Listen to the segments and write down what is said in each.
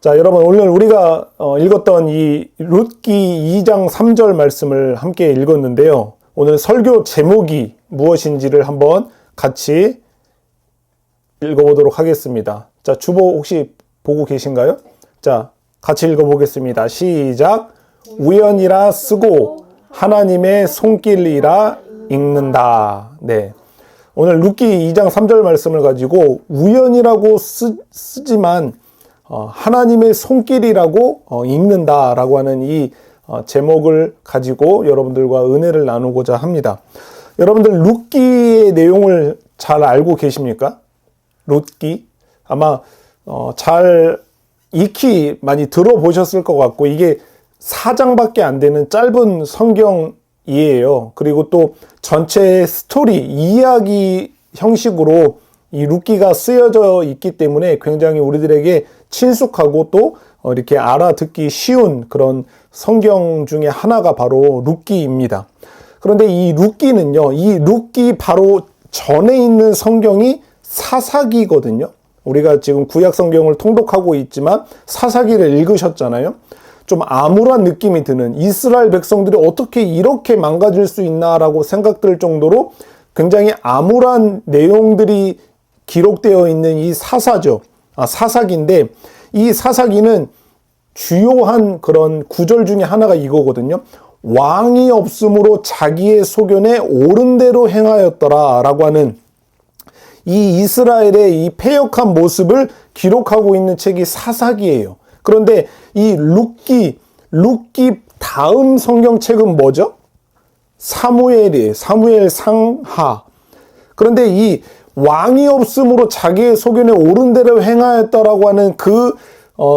자, 여러분, 오늘 우리가 읽었던 이 룻기 2장 3절 말씀을 함께 읽었는데요. 오늘 설교 제목이 무엇인지를 한번 같이 읽어보도록 하겠습니다. 자, 주보 혹시 보고 계신가요? 자, 같이 읽어보겠습니다. 시작. 우연이라 쓰고 하나님의 손길이라 읽는다. 네. 오늘 룻기 2장 3절 말씀을 가지고 우연이라고 쓰지만 하나님의 손길이라고 읽는다라고 하는 이 제목을 가지고 여러분들과 은혜를 나누고자 합니다. 여러분들 룻기의 내용을 잘 알고 계십니까? 룻기? 아마 잘 익히 많이 들어보셨을 것 같고, 이게 4장밖에 안 되는 짧은 성경이에요. 그리고 또 전체 스토리, 이야기 형식으로 이 룻기가 쓰여져 있기 때문에 굉장히 우리들에게 친숙하고 또 이렇게 알아듣기 쉬운 그런 성경 중에 하나가 바로 룻기입니다. 그런데 이 룻기는요, 이 룻기 바로 전에 있는 성경이 사사기거든요. 우리가 지금 구약 성경을 통독하고 있지만 사사기를 읽으셨잖아요. 좀 암울한 느낌이 드는, 이스라엘 백성들이 어떻게 이렇게 망가질 수 있나라고 생각될 정도로 굉장히 암울한 내용들이 기록되어 있는 이 사사기인데, 이 사사기는 주요한 그런 구절 중에 하나가 이거거든요. 왕이 없으므로 자기의 소견에 옳은 대로 행하였더라 라고 하는 이 이스라엘의 이 패역한 모습을 기록하고 있는 책이 사사기예요. 그런데 이 룻기 다음 성경책은 뭐죠? 사무엘이에요. 사무엘 상하. 그런데 이 왕이 없으므로 자기의 소견에 옳은 대로 행하였다라고 하는 그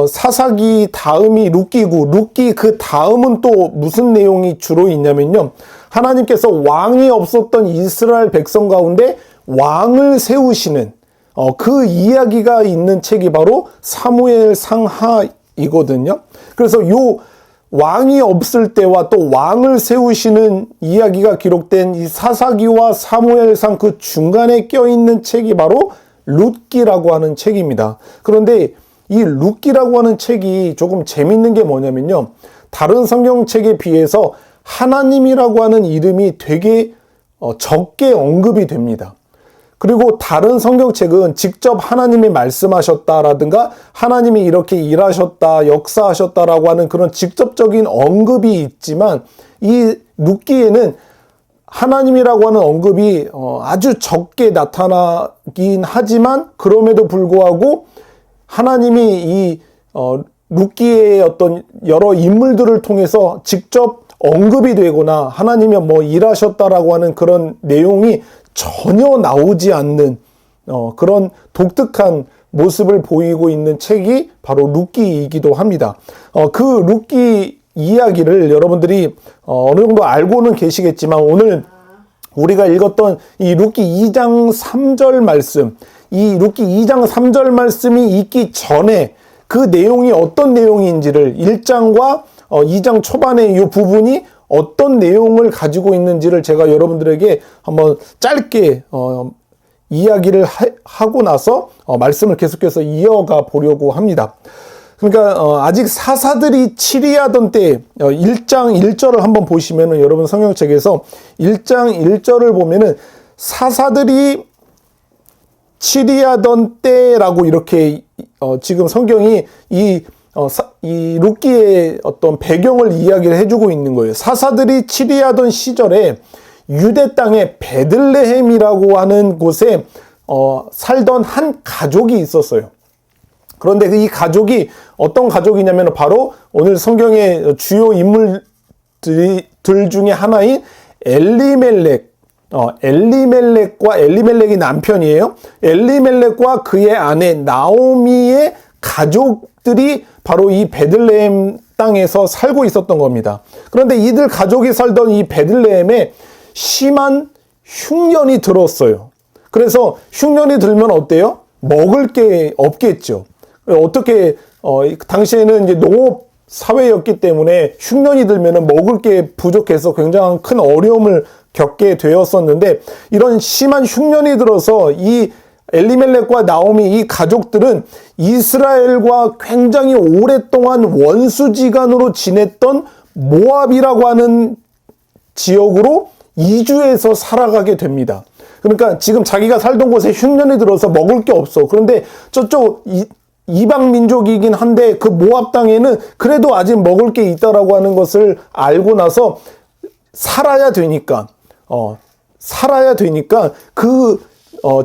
사사기 다음이 룻기고, 룻기 그 다음은 또 무슨 내용이 주로 있냐면요, 하나님께서 왕이 없었던 이스라엘 백성 가운데 왕을 세우시는 그 이야기가 있는 책이 바로 사무엘 상하이거든요. 그래서 요 왕이 없을 때와 또 왕을 세우시는 이야기가 기록된 이 사사기와 사무엘상 그 중간에 껴있는 책이 바로 룻기라고 하는 책입니다. 그런데 이 룻기라고 하는 책이 조금 재밌는 게 뭐냐면요, 다른 성경책에 비해서 하나님이라고 하는 이름이 되게 적게 언급이 됩니다. 그리고 다른 성경책은 직접 하나님이 말씀하셨다라든가 하나님이 이렇게 일하셨다, 역사하셨다라고 하는 그런 직접적인 언급이 있지만, 이 룻기에는 하나님이라고 하는 언급이 아주 적게 나타나긴 하지만, 그럼에도 불구하고 하나님이 이 룻기의 어떤 여러 인물들을 통해서 직접 언급이 되거나 하나님이 뭐 일하셨다라고 하는 그런 내용이 전혀 나오지 않는 그런 독특한 모습을 보이고 있는 책이 바로 룻기이기도 합니다. 그 룻기 이야기를 여러분들이 어느 정도 알고는 계시겠지만, 오늘 우리가 읽었던 이 룻기 2장 3절 말씀, 이 룻기 2장 3절 말씀이 있기 전에 그 내용이 어떤 내용인지를 1장과 2장 초반의 이 부분이 어떤 내용을 가지고 있는지를 제가 여러분들에게 한번 짧게 이야기를 하고 나서 말씀을 계속해서 이어가 보려고 합니다. 그러니까 아직 사사들이 치리하던 때 1장 1절을 한번 보시면은, 여러분 성경책에서 1장 1절을 보면은 사사들이 치리하던 때라고 이렇게 지금 성경이 이 룻기의 어떤 배경을 이야기를 해주고 있는 거예요. 사사들이 치리하던 시절에 유대 땅의 베들레헴이라고 하는 곳에 살던 한 가족이 있었어요. 그런데 이 가족이 어떤 가족이냐면 바로 오늘 성경의 주요 인물들 중에 하나인 엘리멜렉이 남편이에요. 엘리멜렉과 그의 아내 나오미의 가족들이 바로 이 베들레헴 땅에서 살고 있었던 겁니다. 그런데 이들 가족이 살던 이 베들레헴에 심한 흉년이 들었어요. 그래서 흉년이 들면 어때요? 먹을 게 없겠죠. 어떻게 당시에는 이제 농업 사회였기 때문에 흉년이 들면 먹을 게 부족해서 굉장히 큰 어려움을 겪게 되었었는데, 이런 심한 흉년이 들어서 이 엘리멜렉과 나오미 이 가족들은 이스라엘과 굉장히 오랫동안 원수지간으로 지냈던 모압이라고 하는 지역으로 이주해서 살아가게 됩니다. 그러니까 지금 자기가 살던 곳에 흉년이 들어서 먹을 게 없어. 그런데 저쪽 이방 민족이긴 한데 그 모압 땅에는 그래도 아직 먹을 게 있다라고 하는 것을 알고 나서 살아야 되니까 그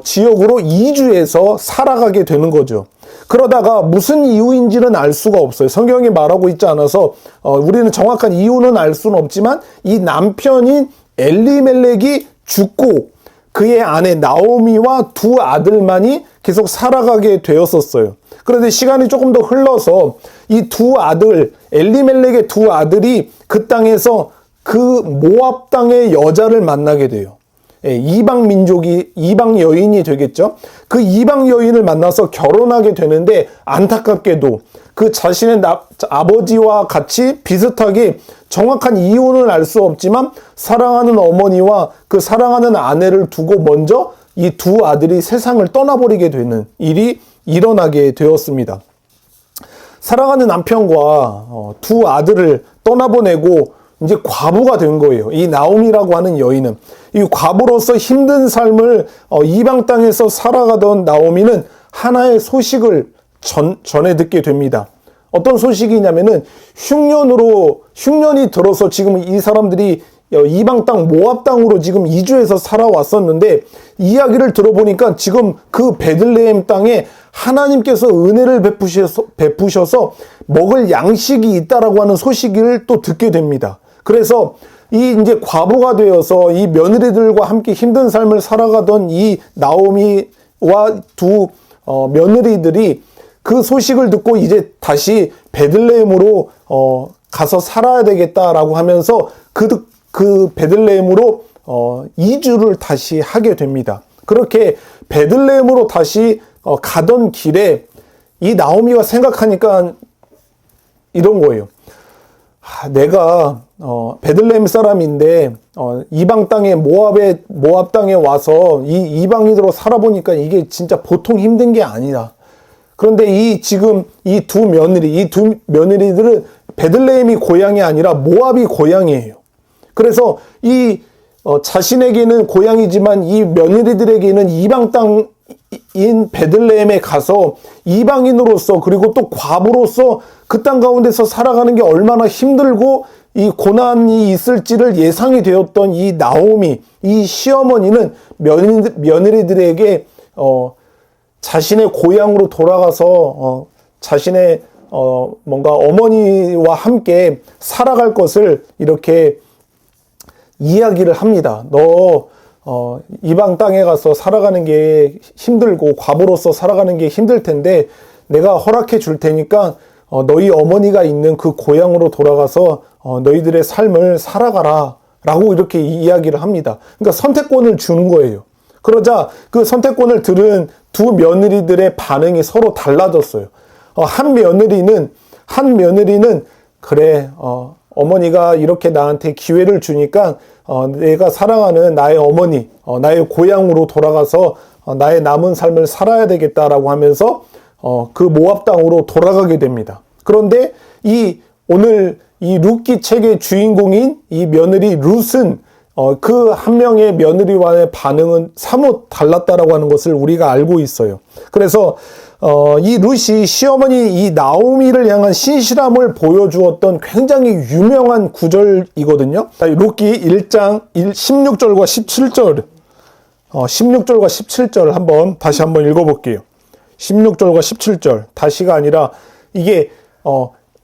지역으로 이주해서 살아가게 되는 거죠. 그러다가 무슨 이유인지는 알 수가 없어요. 성경이 말하고 있지 않아서 우리는 정확한 이유는 알 수는 없지만 이 남편인 엘리멜렉이 죽고 그의 아내 나오미와 두 아들만이 계속 살아가게 되었었어요. 그런데 시간이 조금 더 흘러서 이 두 아들, 엘리멜렉의 두 아들이 그 땅에서 그 모압 땅의 여자를 만나게 돼요. 이방 민족이, 이방 여인이 되겠죠. 그 이방 여인을 만나서 결혼하게 되는데 안타깝게도 그 자신의 아버지와 같이 비슷하게 정확한 이유는 알 수 없지만 사랑하는 어머니와 그 사랑하는 아내를 두고 먼저 이 두 아들이 세상을 떠나버리게 되는 일이 일어나게 되었습니다. 사랑하는 남편과 두 아들을 떠나보내고 이제 과부가 된 거예요. 이 나오미라고 하는 여인은. 이 과부로서 힘든 삶을 이방 땅에서 살아가던 나오미는 하나의 소식을 전해 듣게 됩니다. 어떤 소식이냐면은 흉년이 들어서 지금 이 사람들이 이방 땅 모압 땅으로 지금 이주해서 살아왔었는데 이야기를 들어보니까 지금 그 베들레헴 땅에 하나님께서 은혜를 베푸셔서 먹을 양식이 있다라고 하는 소식을 또 듣게 됩니다. 그래서 이 이제 과부가 되어서 이 며느리들과 함께 힘든 삶을 살아가던 이 나오미와 두 며느리들이 그 소식을 듣고 이제 다시 베들레헴으로 가서 살아야 되겠다라고 하면서 그 베들레헴으로 이주를 다시 하게 됩니다. 그렇게 베들레헴으로 다시 가던 길에 이 나오미가 생각하니까 이런 거예요. 내가 베들레헴 사람인데 이방 땅에 모압 땅에 와서 이 이방인으로 살아보니까 이게 진짜 보통 힘든 게 아니다. 그런데 지금 이 두 며느리들은 베들레헴이 고향이 아니라 모압이 고향이에요. 그래서 자신에게는 고향이지만 이 며느리들에게는 이방 땅인 베들레헴에 가서 이방인으로서 그리고 또 과부로서 그 땅 가운데서 살아가는 게 얼마나 힘들고 이 고난이 있을지를 예상이 되었던 이 나오미, 이 시어머니는 며느리들에게 자신의 고향으로 돌아가서 자신의 뭔가 어머니와 함께 살아갈 것을 이렇게 이야기를 합니다. 너 이방 땅에 가서 살아가는 게 힘들고 과부로서 살아가는 게 힘들 텐데 내가 허락해 줄 테니까 너희 어머니가 있는 그 고향으로 돌아가서 너희들의 삶을 살아가라 라고 이렇게 이야기를 합니다. 그러니까 선택권을 주는 거예요. 그러자 그 선택권을 들은 두 며느리들의 반응이 서로 달라졌어요. 한 며느리는 그래 어머니가 이렇게 나한테 기회를 주니까 내가 사랑하는 나의 어머니, 나의 고향으로 돌아가서 나의 남은 삶을 살아야 되겠다라고 하면서 그 모압 땅으로 돌아가게 됩니다. 그런데 오늘 이 룻기 책의 주인공인 이 며느리 룻은 그 한 명의 며느리와의 반응은 사뭇 달랐다라고 하는 것을 우리가 알고 있어요. 그래서 이 룻이 시어머니 이 나오미를 향한 신실함을 보여주었던 굉장히 유명한 구절이거든요. 룻기 1장 16절과 17절 16절과 17절 다시 한번 읽어볼게요. 16절과 17절 다시가 아니라 이게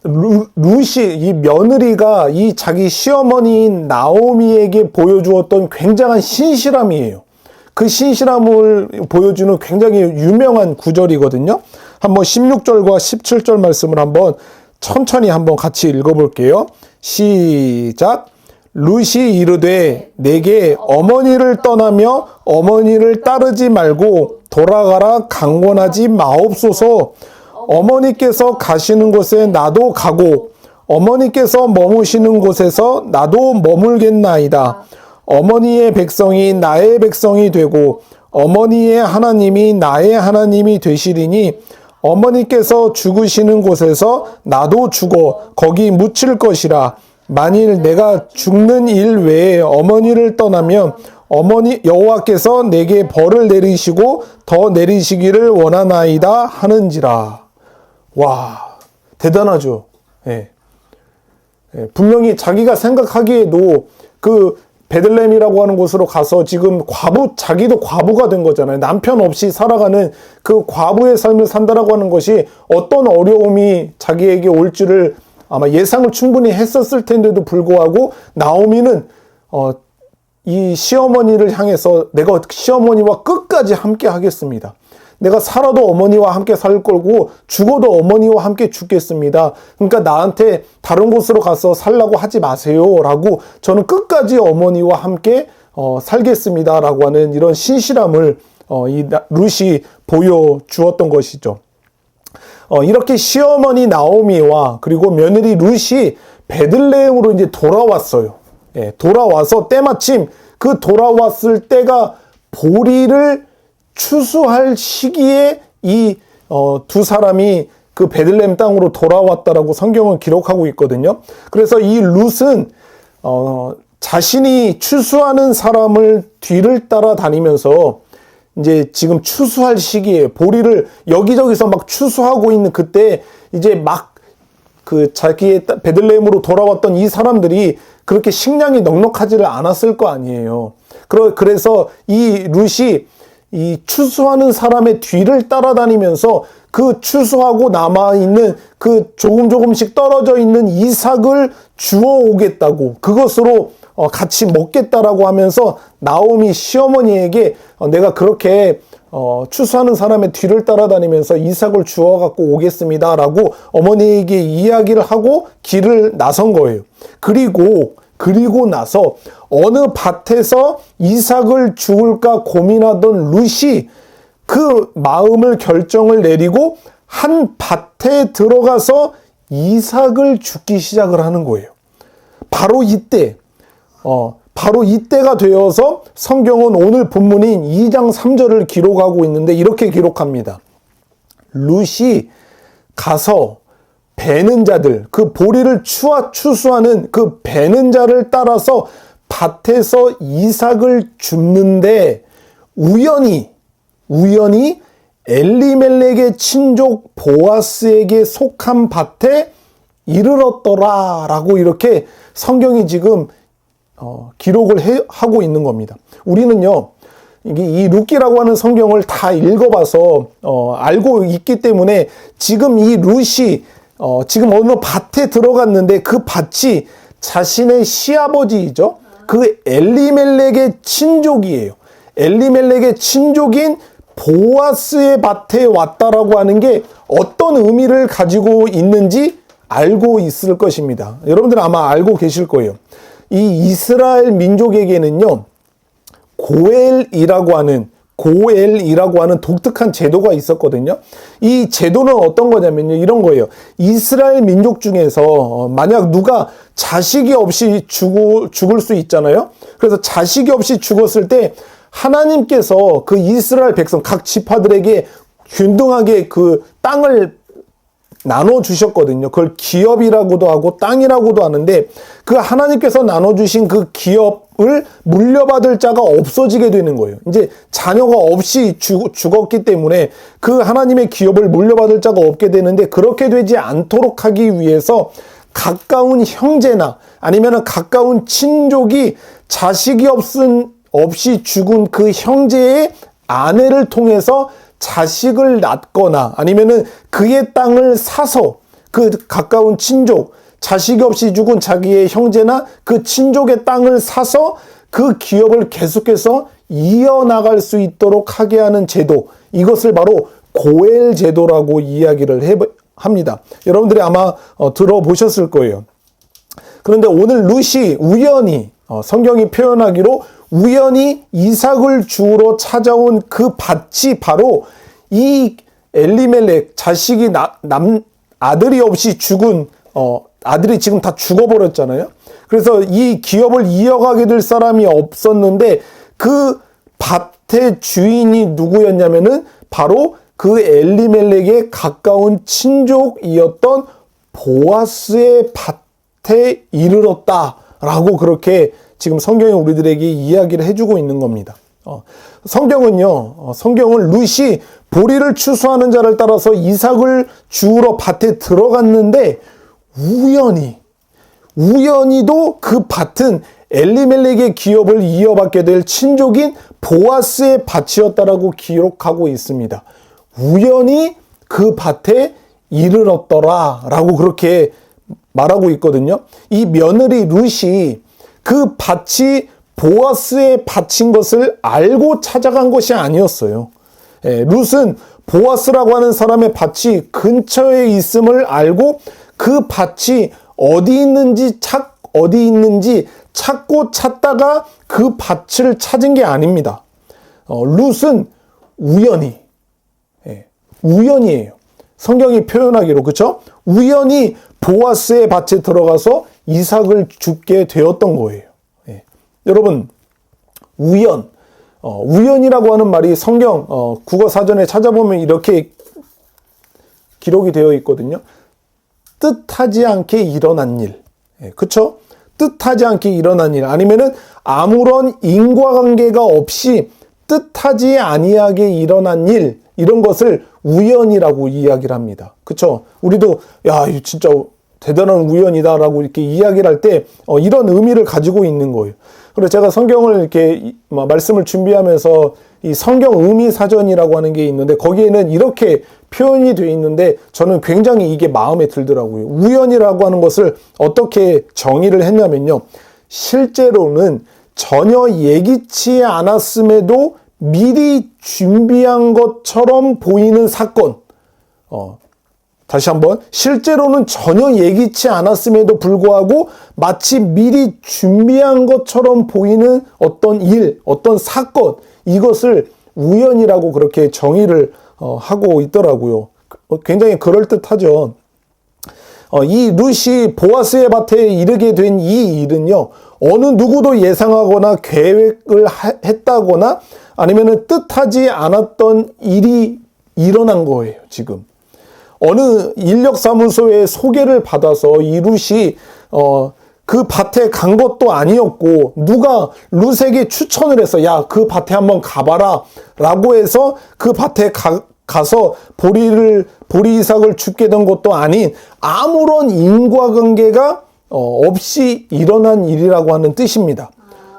룻이 이 며느리가 이 자기 시어머니인 나오미에게 보여주었던 굉장한 신실함이에요. 그 신실함을 보여주는 굉장히 유명한 구절이거든요. 한번 16절과 17절 말씀을 한번 천천히 한번 같이 읽어볼게요. 시작. 룻이 이르되 내게 어머니를 떠나며 어머니를 따르지 말고 돌아가라 강권하지 마옵소서. 어머니께서 가시는 곳에 나도 가고 어머니께서 머무시는 곳에서 나도 머물겠나이다. 어머니의 백성이 나의 백성이 되고 어머니의 하나님이 나의 하나님이 되시리니 어머니께서 죽으시는 곳에서 나도 죽어 거기 묻힐 것이라. 만일 내가 죽는 일 외에 어머니를 떠나면 어머니 여호와께서 내게 벌을 내리시고 더 내리시기를 원하나이다 하는지라. 와, 대단하죠. 예. 예, 분명히 자기가 생각하기에도 그 베들레헴이라고 하는 곳으로 가서 지금 자기도 과부가 된 거잖아요. 남편 없이 살아가는 그 과부의 삶을 산다라고 하는 것이 어떤 어려움이 자기에게 올 줄을 아마 예상을 충분히 했었을 텐데도 불구하고 나오미는 이 시어머니를 향해서 내가 시어머니와 끝까지 함께 하겠습니다. 내가 살아도 어머니와 함께 살 거고 죽어도 어머니와 함께 죽겠습니다. 그러니까 나한테 다른 곳으로 가서 살라고 하지 마세요 라고 저는 끝까지 어머니와 함께 살겠습니다 라고 하는 이런 신실함을 이 룻이 보여주었던 것이죠. 이렇게 시어머니 나오미와 그리고 며느리 룻이 베들레헴으로 이제 돌아왔어요. 예, 돌아와서 때마침 그 돌아왔을 때가 보리를 추수할 시기에 이 두 사람이 그 베들레헴 땅으로 돌아왔다라고 성경은 기록하고 있거든요. 그래서 이 룻은 자신이 추수하는 사람을 뒤를 따라 다니면서 이제 지금 추수할 시기에 보리를 여기저기서 막 추수하고 있는 그때 이제 막 그 자기의 베들레헴으로 돌아왔던 이 사람들이 그렇게 식량이 넉넉하지를 않았을 거 아니에요. 그래서 이 룻이 이 추수하는 사람의 뒤를 따라다니면서 그 추수하고 남아있는 그 조금씩 떨어져 있는 이삭을 주워오겠다고 그것으로 같이 먹겠다라고 하면서 나오미 시어머니에게 내가 그렇게 추수하는 사람의 뒤를 따라다니면서 이삭을 주워 갖고 오겠습니다 라고 어머니에게 이야기를 하고 길을 나선 거예요. 그리고 나서 어느 밭에서 이삭을 주울까 고민하던 룻이 그 마음을 결정을 내리고 한 밭에 들어가서 이삭을 줍기 시작을 하는 거예요. 바로 이때가 되어서 성경은 오늘 본문인 2장 3절을 기록하고 있는데 이렇게 기록합니다. 룻이 가서 베는 자들, 그 보리를 추수하는 그 베는 자를 따라서 밭에서 이삭을 줍는데 우연히 엘리멜렉의 친족 보아스에게 속한 밭에 이르렀더라 라고 이렇게 성경이 지금 기록을 하고 있는 겁니다. 우리는요, 이 룻기라고 하는 성경을 다 읽어봐서 알고 있기 때문에 지금 이 룻이 지금 어느 밭에 들어갔는데 그 밭이 자신의 시아버지이죠. 그 엘리멜렉의 친족이에요. 엘리멜렉의 친족인 보아스의 밭에 왔다라고 하는 게 어떤 의미를 가지고 있는지 알고 있을 것입니다. 여러분들은 아마 알고 계실 거예요. 이 이스라엘 민족에게는요, 고엘이라고 하는 독특한 제도가 있었거든요. 이 제도는 어떤 거냐면요, 이런 거예요. 이스라엘 민족 중에서 만약 누가 자식이 없이 죽을 수 있잖아요. 그래서 자식이 없이 죽었을 때 하나님께서 그 이스라엘 백성 각 지파들에게 균등하게 그 땅을 나눠주셨거든요. 그걸 기업이라고도 하고 땅이라고도 하는데 그 하나님께서 나눠주신 그 기업을 물려받을 자가 없어지게 되는 거예요. 이제 자녀가 없이 죽었기 때문에 그 하나님의 기업을 물려받을 자가 없게 되는데 그렇게 되지 않도록 하기 위해서 가까운 형제나 아니면 가까운 친족이 자식이 없이 죽은 그 형제의 아내를 통해서 자식을 낳거나 아니면은 그의 땅을 사서 그 가까운 친족, 자식이 없이 죽은 자기의 형제나 그 친족의 땅을 사서 그 기업을 계속해서 이어나갈 수 있도록 하게 하는 제도, 이것을 바로 고엘 제도라고 이야기를 합니다. 여러분들이 아마 들어보셨을 거예요. 그런데 오늘 룻이 우연히 성경이 표현하기로 우연히 이삭을 주우러 찾아온 그 밭이 바로 이 엘리멜렉 자식이 아들이 없이 죽은 아들이 지금 다 죽어버렸잖아요. 그래서 이 기업을 이어가게 될 사람이 없었는데 그 밭의 주인이 누구였냐면은 바로 그 엘리멜렉의 가까운 친족이었던 보아스의 밭에 이르렀다라고 그렇게 지금 성경이 우리들에게 이야기를 해주고 있는 겁니다. 성경은 룻이 보리를 추수하는 자를 따라서 이삭을 주우러 밭에 들어갔는데 우연히도 그 밭은 엘리멜렉의 기업을 이어받게 될 친족인 보아스의 밭이었다라고 기록하고 있습니다. 우연히 그 밭에 이르렀더라 라고 그렇게 말하고 있거든요. 이 며느리 룻이 그 밭이 보아스의 밭인 것을 알고 찾아간 것이 아니었어요. 룻은 보아스라고 하는 사람의 밭이 근처에 있음을 알고 그 밭이 어디 있는지 찾고 찾다가 그 밭을 찾은 게 아닙니다. 룻은 우연이에요. 성경이 표현하기로, 그렇죠? 우연히 보아스의 밭에 들어가서 이삭을 줍게 되었던 거예요. 여러분, 우연이라고 하는 말이 성경 국어 사전에 찾아보면 이렇게 기록이 되어 있거든요. 뜻하지 않게 일어난 일. 그쵸? 뜻하지 않게 일어난 일. 아니면은 아무런 인과관계가 없이 뜻하지 아니하게 일어난 일. 이런 것을 우연이라고 이야기를 합니다. 그쵸? 우리도, 야, 이거 진짜 대단한 우연이다라고 이렇게 이야기를 할 때, 이런 의미를 가지고 있는 거예요. 그래서 제가 성경을 이렇게 말씀을 준비하면서 이 성경 의미 사전이라고 하는 게 있는데 거기에는 이렇게 표현이 되어 있는데 저는 굉장히 이게 마음에 들더라고요. 우연이라고 하는 것을 어떻게 정의를 했냐면요. 실제로는 전혀 예기치 않았음에도 미리 준비한 것처럼 보이는 사건. 다시 한번, 실제로는 전혀 예기치 않았음에도 불구하고 마치 미리 준비한 것처럼 보이는 어떤 일, 어떤 사건, 이것을 우연이라고 그렇게 정의를 하고 있더라고요. 굉장히 그럴듯하죠. 이 룻이 보아스의 밭에 이르게 된 이 일은요, 어느 누구도 예상하거나 계획을 했다거나 아니면 뜻하지 않았던 일이 일어난 거예요, 지금. 어느 인력사무소의 소개를 받아서 이 룻이 그 밭에 간 것도 아니었고 누가 룻에게 추천을 해서 야, 그 밭에 한번 가봐라 라고 해서 그 밭에 가서 보리 이삭을 줍게 된 것도 아닌 아무런 인과관계가 없이 일어난 일이라고 하는 뜻입니다.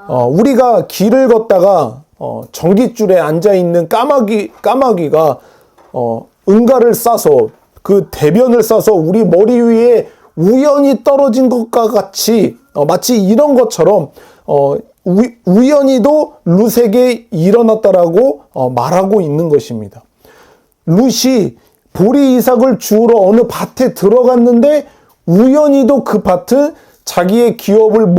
우리가 길을 걷다가 전깃줄에 앉아있는 까마귀가 응가를 싸서 그 대변을 싸서 우리 머리 위에 우연히 떨어진 것과 같이 마치 이런 것처럼 우연히도 룻에게 일어났다라고 말하고 있는 것입니다. 룻이 보리 이삭을 주우러 어느 밭에 들어갔는데 우연히도 그 밭은 자기의 기업을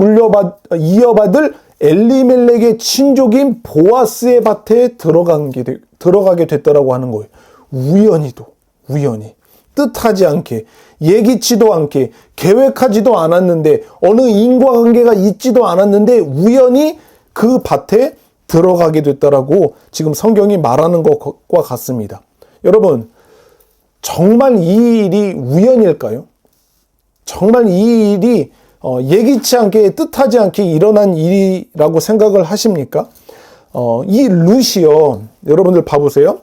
이어받을 엘리멜렉의 친족인 보아스의 밭에 들어가게 됐다라고 하는 거예요. 우연히. 뜻하지 않게, 예기치도 않게, 계획하지도 않았는데, 어느 인과관계가 있지도 않았는데, 우연히 그 밭에 들어가게 됐다라고 지금 성경이 말하는 것과 같습니다. 여러분, 정말 이 일이 우연일까요? 정말 이 일이 예기치 않게, 뜻하지 않게 일어난 일이라고 생각을 하십니까? 이 룻이요, 여러분들 봐보세요.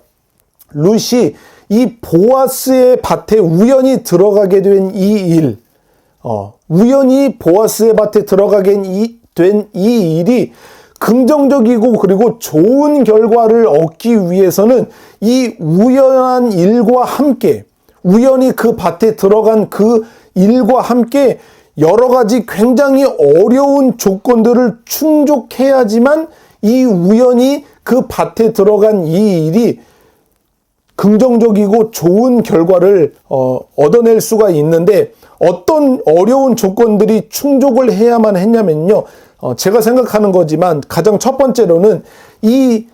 룻이 이 보아스의 밭에 우연히 들어가게 된 이 일, 우연히 보아스의 밭에 들어가게 된 이 일이 긍정적이고 그리고 좋은 결과를 얻기 위해서는 이 우연한 일과 함께, 우연히 그 밭에 들어간 그 일과 함께 여러 가지 굉장히 어려운 조건들을 충족해야지만 이 우연히 그 밭에 들어간 이 일이 긍정적이고 좋은 결과를 얻어낼 수가 있는데 어떤 어려운 조건들이 충족을 해야만 했냐면요. 제가 생각하는 거지만 가장 첫 번째로는 이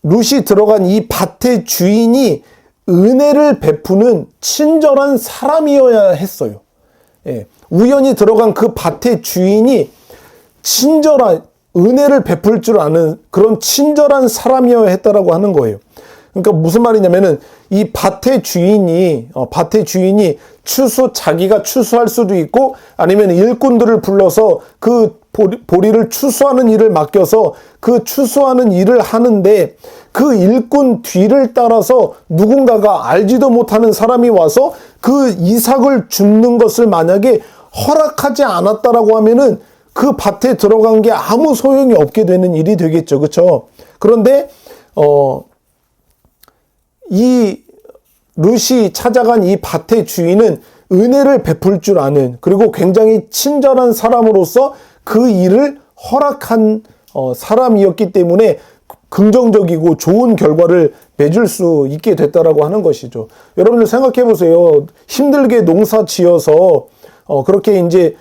룻이 들어간 이 밭의 주인이 은혜를 베푸는 친절한 사람이어야 했어요. 우연히 들어간 그 밭의 주인이 친절한, 은혜를 베풀 줄 아는 그런 친절한 사람이어야 했다라고 하는 거예요. 그러니까 무슨 말이냐면은 이 밭의 주인이 자기가 추수할 수도 있고 아니면 일꾼들을 불러서 그 보리를 추수하는 일을 맡겨서 그 추수하는 일을 하는데 그 일꾼 뒤를 따라서 누군가가 알지도 못하는 사람이 와서 그 이삭을 줍는 것을 만약에 허락하지 않았다라고 하면은 그 밭에 들어간 게 아무 소용이 없게 되는 일이 되겠죠. 그렇죠? 그런데 이 룻이 찾아간 이 밭의 주인은 은혜를 베풀 줄 아는, 그리고 굉장히 친절한 사람으로서 그 일을 허락한 사람이었기 때문에 긍정적이고 좋은 결과를 맺을 수 있게 됐다라고 하는 것이죠. 여러분들 생각해 보세요. 힘들게 농사 지어서 그렇게 이제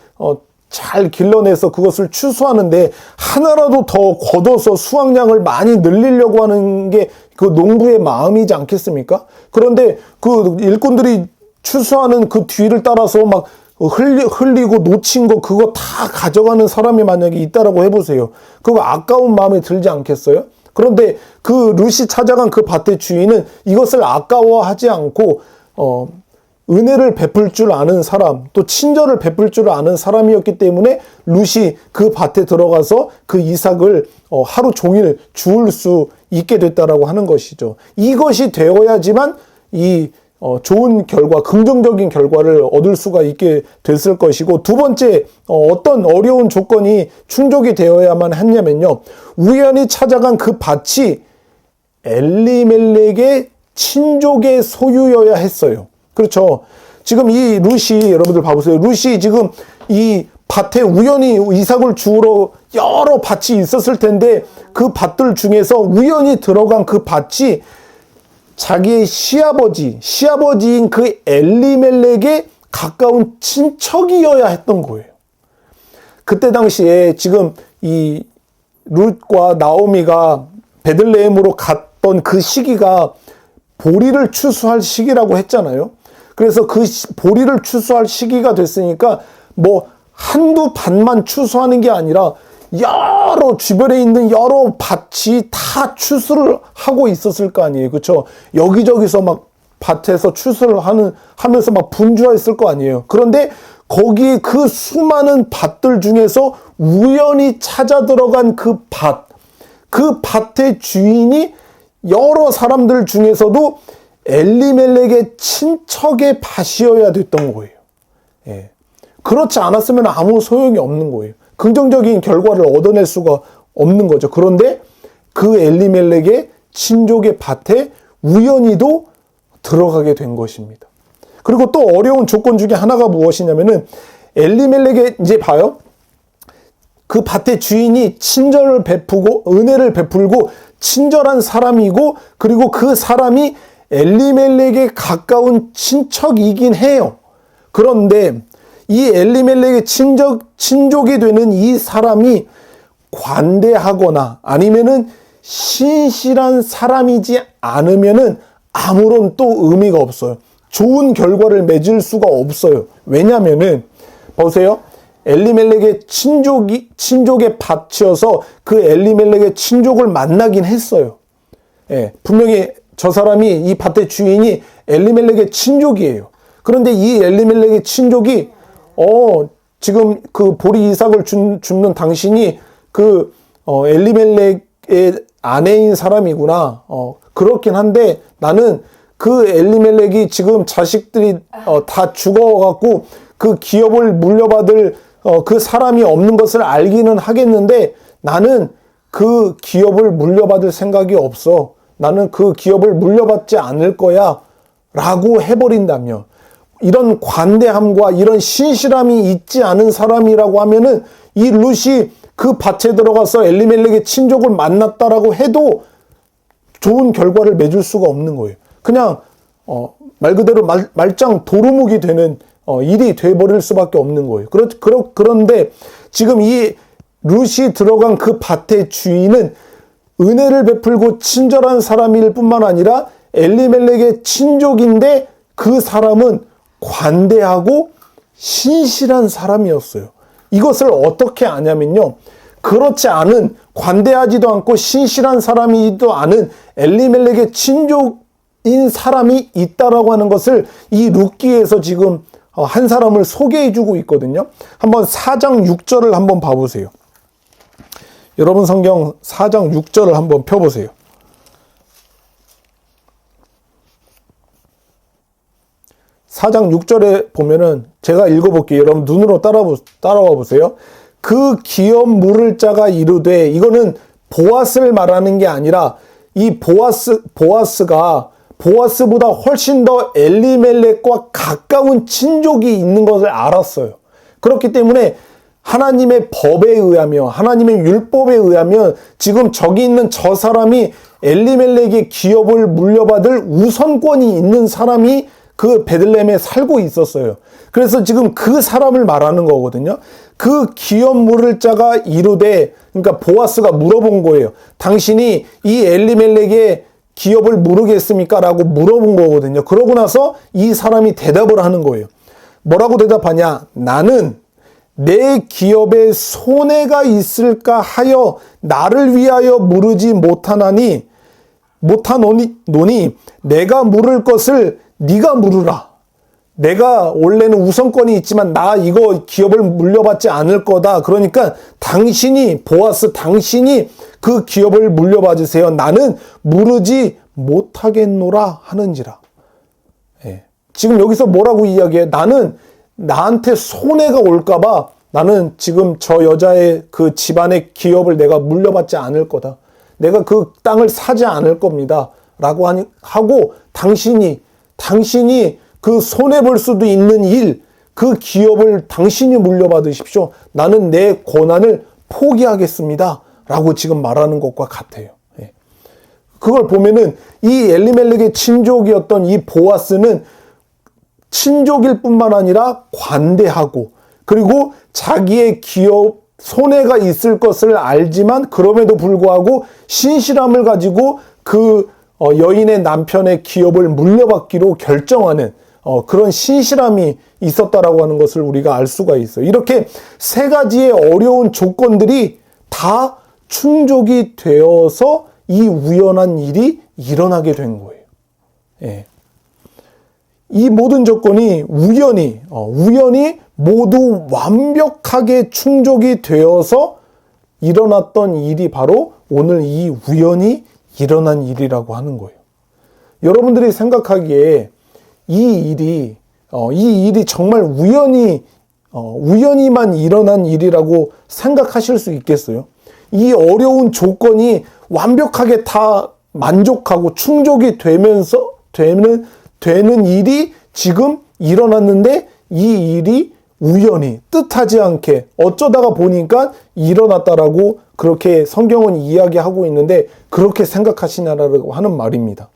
잘 길러내서 그것을 추수하는데 하나라도 더 걷어서 수확량을 많이 늘리려고 하는 게 그 농부의 마음이지 않겠습니까? 그런데 그 일꾼들이 추수하는 그 뒤를 따라서 막 흘리고 놓친 거 그거 다 가져가는 사람이 만약에 있다라고 해보세요. 그거 아까운 마음에 들지 않겠어요? 그런데 그 룻이 찾아간 그 밭의 주인은 이것을 아까워하지 않고 은혜를 베풀 줄 아는 사람, 또 친절을 베풀 줄 아는 사람이었기 때문에 룻이 그 밭에 들어가서 그 이삭을 하루 종일 주울 수 있게 됐다라고 하는 것이죠. 이것이 되어야지만 이 좋은 결과, 긍정적인 결과를 얻을 수가 있게 됐을 것이고, 두 번째 어떤 어려운 조건이 충족이 되어야만 했냐면요, 우연히 찾아간 그 밭이 엘리멜렉의 친족의 소유여야 했어요. 그렇죠. 지금 이 룻이, 여러분들 봐보세요. 룻이 지금 이 밭에 우연히 이삭을 주우러 여러 밭이 있었을 텐데 그 밭들 중에서 우연히 들어간 그 밭이 자기의 시아버지인 그 엘리멜렉의 가까운 친척이어야 했던 거예요. 그때 당시에 지금 이 룻과 나오미가 베들레헴으로 갔던 그 시기가 보리를 추수할 시기라고 했잖아요. 그래서 그 보리를 추수할 시기가 됐으니까 뭐 한두 밭만 추수하는 게 아니라 여러 주변에 있는 여러 밭이 다 추수를 하고 있었을 거 아니에요. 그렇죠? 여기저기서 막 밭에서 추수를 하면서 막 분주했을 거 아니에요. 그런데 거기에 그 수많은 밭들 중에서 우연히 찾아 들어간 그 밭의 주인이 여러 사람들 중에서도 엘리멜렉의 친척의 밭이어야 됐던 거예요. 예. 그렇지 않았으면 아무 소용이 없는 거예요. 긍정적인 결과를 얻어낼 수가 없는 거죠. 그런데 그 엘리멜렉의 친족의 밭에 우연히도 들어가게 된 것입니다. 그리고 또 어려운 조건 중에 하나가 무엇이냐면은 엘리멜렉의, 이제 봐요. 그 밭의 주인이 친절을 베푸고 은혜를 베풀고 친절한 사람이고, 그리고 그 사람이 엘리멜렉에 가까운 친척이긴 해요. 그런데 이 엘리멜렉의 친족이 되는 이 사람이 관대하거나 아니면은 신실한 사람이지 않으면은 아무런 또 의미가 없어요. 좋은 결과를 맺을 수가 없어요. 왜냐면은 보세요. 엘리멜렉의 친족의 밭이어서 그 엘리멜렉의 친족을 만나긴 했어요. 예, 분명히 저 사람이, 이 밭의 주인이 엘리멜렉의 친족이에요. 그런데 이 엘리멜렉의 친족이 지금 그 보리 이삭을 줍는 당신이 그 엘리멜렉의 아내인 사람이구나. 그렇긴 한데 나는 그 엘리멜렉이 지금 자식들이 다 죽어갖고 그 기업을 물려받을 그 사람이 없는 것을 알기는 하겠는데 나는 그 기업을 물려받을 생각이 없어. 나는 그 기업을 물려받지 않을 거야 라고 해버린다며, 이런 관대함과 이런 신실함이 있지 않은 사람이라고 하면은 이 룻이 그 밭에 들어가서 엘리멜렉의 친족을 만났다라고 해도 좋은 결과를 맺을 수가 없는 거예요. 그냥 말 그대로 말짱 도루묵이 되는 일이 돼버릴 수밖에 없는 거예요. 그런데 지금 이 룻이 들어간 그 밭의 주인은 은혜를 베풀고 친절한 사람일 뿐만 아니라 엘리멜렉의 친족인데 그 사람은 관대하고 신실한 사람이었어요. 이것을 어떻게 아냐면요, 그렇지 않은, 관대하지도 않고 신실한 사람이지도 않은 엘리멜렉의 친족인 사람이 있다라고 하는 것을 이 룻기에서 지금 한 사람을 소개해 주고 있거든요. 한번 4장 6절을 한번 봐보세요. 여러분 성경 4장 6절을 한번 펴보세요. 4장 6절에 보면은 제가 읽어볼게요. 여러분 눈으로 따라와 보세요. 그 기업 물을 자가 이르되, 이거는 보아스를 말하는 게 아니라 이 보아스가 보아스보다 훨씬 더 엘리멜렉과 가까운 친족이 있는 것을 알았어요. 그렇기 때문에 하나님의 법에 의하며 하나님의 율법에 의하면 지금 저기 있는 저 사람이 엘리멜렉의 기업을 물려받을 우선권이 있는 사람이 그 베들레헴에 살고 있었어요. 그래서 지금 그 사람을 말하는 거거든요. 그 기업 물을 자가 이르되, 그러니까 보아스가 물어본 거예요. 당신이 이 엘리멜렉의 기업을 물으겠습니까? 라고 물어본 거거든요. 그러고 나서 이 사람이 대답을 하는 거예요. 뭐라고 대답하냐? 나는 내 기업에 손해가 있을까 하여 나를 위하여 물으지 못하노니 내가 물을 것을 네가 물으라. 내가 원래는 우선권이 있지만 나 이거 기업을 물려받지 않을 거다. 그러니까 당신이, 보아스 당신이 그 기업을 물려받으세요. 나는 물으지 못하겠노라 하는지라. 예. 지금 여기서 뭐라고 이야기해? 나는 나한테 손해가 올까봐 나는 지금 저 여자의 그 집안의 기업을 내가 물려받지 않을 거다. 내가 그 땅을 사지 않을 겁니다. 라고 하고 당신이 그 손해볼 수도 있는 일, 그 기업을 당신이 물려받으십시오. 나는 내 권한을 포기하겠습니다. 라고 지금 말하는 것과 같아요. 예. 그걸 보면은 이 엘리멜렉의 친족이었던 이 보아스는 친족일 뿐만 아니라 관대하고, 그리고 자기의 기업 손해가 있을 것을 알지만 그럼에도 불구하고 신실함을 가지고 그 여인의 남편의 기업을 물려받기로 결정하는 그런 신실함이 있었다라고 하는 것을 우리가 알 수가 있어요. 이렇게 세 가지의 어려운 조건들이 다 충족이 되어서 이 우연한 일이 일어나게 된 거예요. 예. 이 모든 조건이 우연히 모두 완벽하게 충족이 되어서 일어났던 일이 바로 오늘 이 우연히 일어난 일이라고 하는 거예요. 여러분들이 생각하기에 이 일이 정말 우연히만 일어난 일이라고 생각하실 수 있겠어요? 이 어려운 조건이 완벽하게 다 만족하고 충족이 되는 일이 지금 일어났는데 이 일이 우연히 뜻하지 않게 어쩌다가 보니까 일어났다라고 그렇게 성경은 이야기하고 있는데 그렇게 생각하시냐라고 하는 말입니다.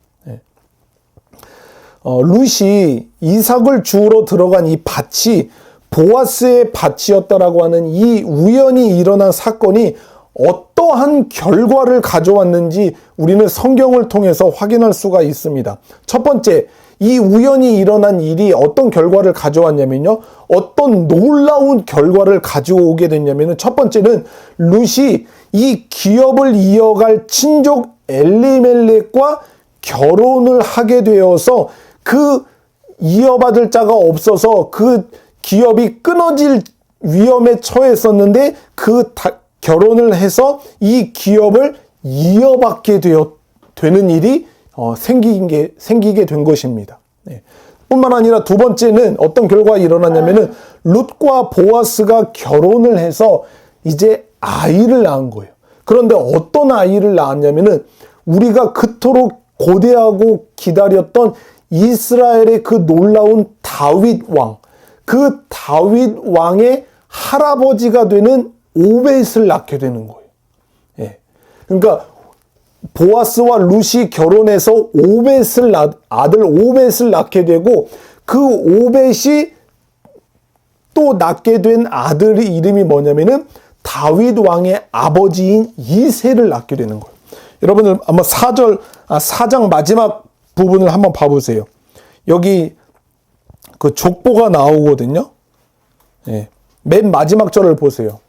룻이 이삭을 주우러 들어간 이 밭이 보아스의 밭이었다라고 하는 이 우연히 일어난 사건이 어떠한 결과를 가져왔는지 우리는 성경을 통해서 확인할 수가 있습니다. 첫 번째, 이 우연히 일어난 일이 어떤 결과를 가져왔냐면요. 어떤 놀라운 결과를 가져오게 됐냐면은 첫 번째는 룻이 이 기업을 이어갈 친족 엘리멜렉과 결혼을 하게 되어서 그 이어받을 자가 없어서 그 기업이 끊어질 위험에 처했었는데 그 결혼을 해서 이 기업을 이어받게 되는 일이 생기게 된 것입니다. 뿐만 아니라 두 번째는 어떤 결과가 일어났냐면은 룻과 보아스가 결혼을 해서 이제 아이를 낳은 거예요. 그런데 어떤 아이를 낳았냐면은 우리가 그토록 고대하고 기다렸던 이스라엘의 그 놀라운 다윗 왕, 그 다윗 왕의 할아버지가 되는 오벳을 낳게 되는 거예요. 예. 그러니까 보아스와 룻이 결혼해서 아들 오벳을 낳게 되고 그 오벳이 또 낳게 된 아들의 이름이 뭐냐면은 다윗 왕의 아버지인 이새를 낳게 되는 거예요. 여러분들 한번 4장 마지막 부분을 한번 봐보세요. 여기 그 족보가 나오거든요. 예. 맨 마지막 절을 보세요.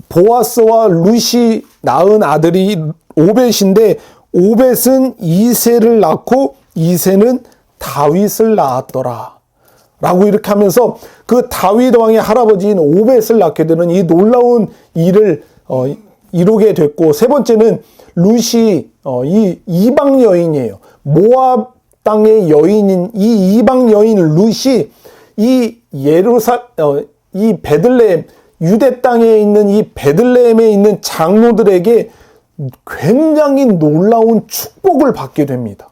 보아스와 룻이 낳은 아들이 오벳인데 오벳은 이새를 낳고 이새는 다윗을 낳았더라 라고 이렇게 하면서 그 다윗 왕의 할아버지인 오벳을 낳게 되는 이 놀라운 일을 이루게 됐고, 세 번째는 룻이 이 이방 여인이에요. 모압 땅의 여인인 이 이방 여인 룻이 이 이 베들레헴, 유대 땅에 있는 이 베들레헴에 있는 장로들에게 굉장히 놀라운 축복을 받게 됩니다.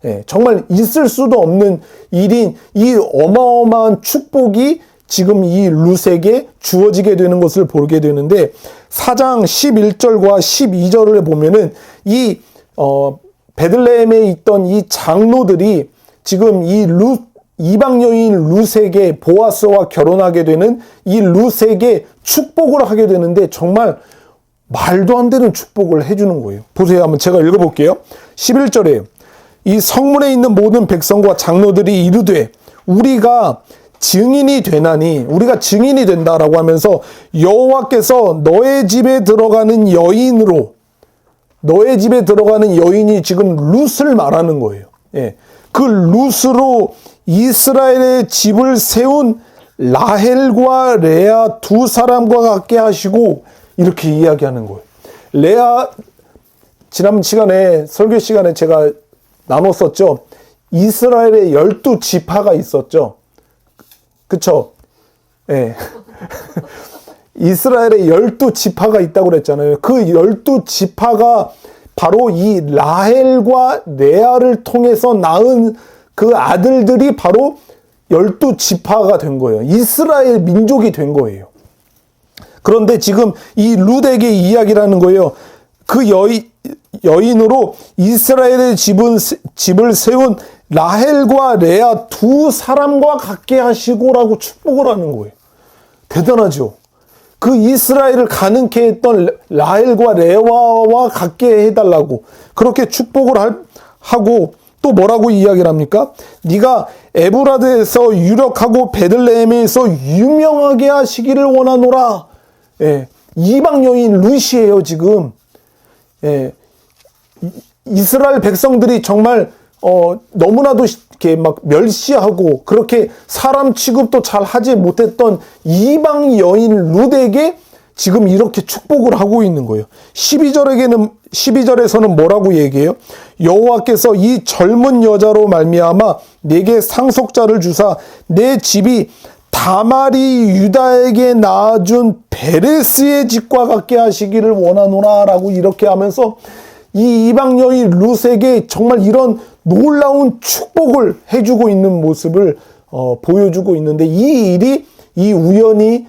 예, 정말 있을 수도 없는 일인 이 어마어마한 축복이 지금 이 룻에게 주어지게 되는 것을 보게 되는데, 4장 11절과 12절을 보면은 이 베들레헴에 있던 이 장로들이 지금 이 이방 여인 룻에게, 보아스와 결혼하게 되는 이 룻에게 축복을 하게 되는데 정말 말도 안 되는 축복을 해주는 거예요. 보세요. 한번 제가 읽어볼게요. 11절에 이 성문에 있는 모든 백성과 장로들이 이르되 우리가 증인이 되나니, 우리가 증인이 된다라고 하면서 여호와께서 너의 집에 들어가는 여인으로, 너의 집에 들어가는 여인이 지금 룻을 말하는 거예요. 예. 그 룻으로 이스라엘의 집을 세운 라헬과 레아 두 사람과 같게 하시고, 이렇게 이야기하는 거예요. 레아, 지난 시간에 설교 시간에 제가 나눴었죠. 이스라엘의 12지파가 있었죠. 그쵸? 예. 이스라엘의 12지파가 있다고 그랬잖아요. 그 12지파가 바로 이 라헬과 레아를 통해서 낳은 그 아들들이 바로 12지파가 된 거예요. 이스라엘 민족이 된 거예요. 그런데 지금 이 룻에게 이야기라는 거예요. 그 여인으로 이스라엘의 집을 세운 라헬과 레아 두 사람과 같게 하시고라고 축복을 하는 거예요. 대단하죠? 그 이스라엘을 가능케 했던 라헬과 레아와 같게 해달라고 그렇게 축복을 하고, 또 뭐라고 이야기를 합니까? 네가 에브라드에서 유력하고 베들레헴에서 유명하게 하시기를 원하노라. 예, 이방 여인 룻이에요 지금. 예, 이스라엘 백성들이 정말 너무나도 이렇게 막 멸시하고 그렇게 사람 취급도 잘 하지 못했던 이방 여인 룻에게 지금 이렇게 축복을 하고 있는 거예요. 12절에서는 뭐라고 얘기해요? 여호와께서 이 젊은 여자로 말미암아 내게 상속자를 주사 내 집이 다말이 유다에게 낳아준 베레스의 집과 같게 하시기를 원하노라 라고 이렇게 하면서 이 이방 여인 룻에게 정말 이런 놀라운 축복을 해주고 있는 모습을 보여주고 있는데, 이 일이 이 우연히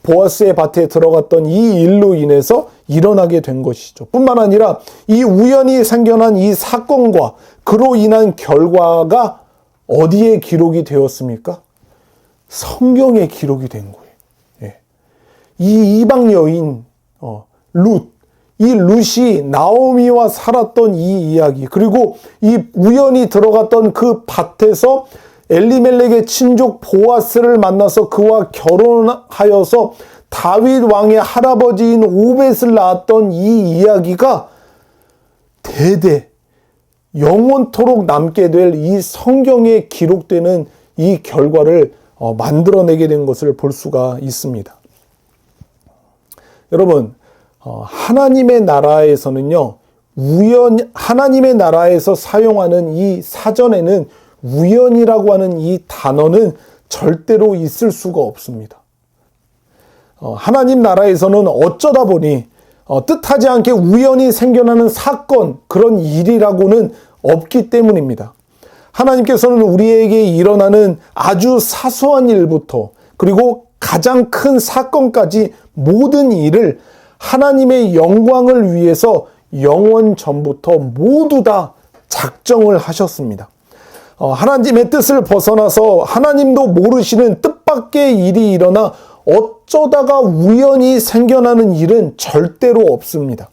보아스의 밭에 들어갔던 이 일로 인해서 일어나게 된 것이죠. 뿐만 아니라 이 우연히 생겨난 이 사건과 그로 인한 결과가 어디에 기록이 되었습니까? 성경에 기록이 된 거예요. 예. 이 이방 여인 룻, 이 룻이 나오미와 살았던 이 이야기, 그리고 이 우연히 들어갔던 그 밭에서 엘리멜렉의 친족 보아스를 만나서 그와 결혼하여서 다윗 왕의 할아버지인 오벳을 낳았던 이 이야기가 대대 영원토록 남게 될 이 성경에 기록되는 이 결과를 만들어내게 된 것을 볼 수가 있습니다. 여러분, 하나님의 나라에서는요, 하나님의 나라에서 사용하는 이 사전에는 우연이라고 하는 이 단어는 절대로 있을 수가 없습니다. 하나님 나라에서는 어쩌다 보니 뜻하지 않게 우연히 생겨나는 사건, 그런 일이라고는 없기 때문입니다. 하나님께서는 우리에게 일어나는 아주 사소한 일부터 그리고 가장 큰 사건까지 모든 일을 하나님의 영광을 위해서 영원 전부터 모두 다 작정을 하셨습니다. 하나님의 뜻을 벗어나서 하나님도 모르시는 뜻밖의 일이 일어나 어쩌다가 우연히 생겨나는 일은 절대로 없습니다.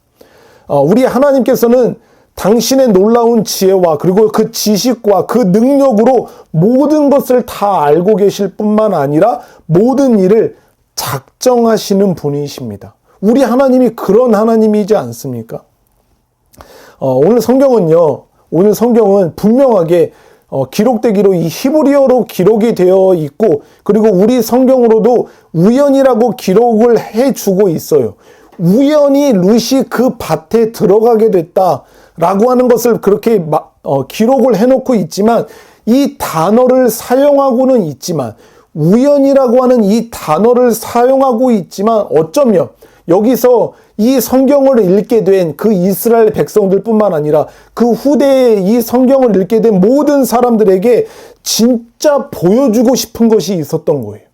우리 하나님께서는 당신의 놀라운 지혜와 그리고 그 지식과 그 능력으로 모든 것을 다 알고 계실 뿐만 아니라 모든 일을 작정하시는 분이십니다. 우리 하나님이 그런 하나님이지 않습니까? 오늘 성경은 분명하게 기록되기로 이 히브리어로 기록이 되어 있고, 그리고 우리 성경으로도 우연이라고 기록을 해주고 있어요. 우연히 룻이 그 밭에 들어가게 됐다라고 하는 것을 그렇게 기록을 해놓고 있지만, 이 단어를 사용하고는 있지만, 우연이라고 하는 이 단어를 사용하고 있지만, 어쩌면 여기서 이 성경을 읽게 된 그 이스라엘 백성들 뿐만 아니라 그 후대에 이 성경을 읽게 된 모든 사람들에게 진짜 보여주고 싶은 것이 있었던 거예요.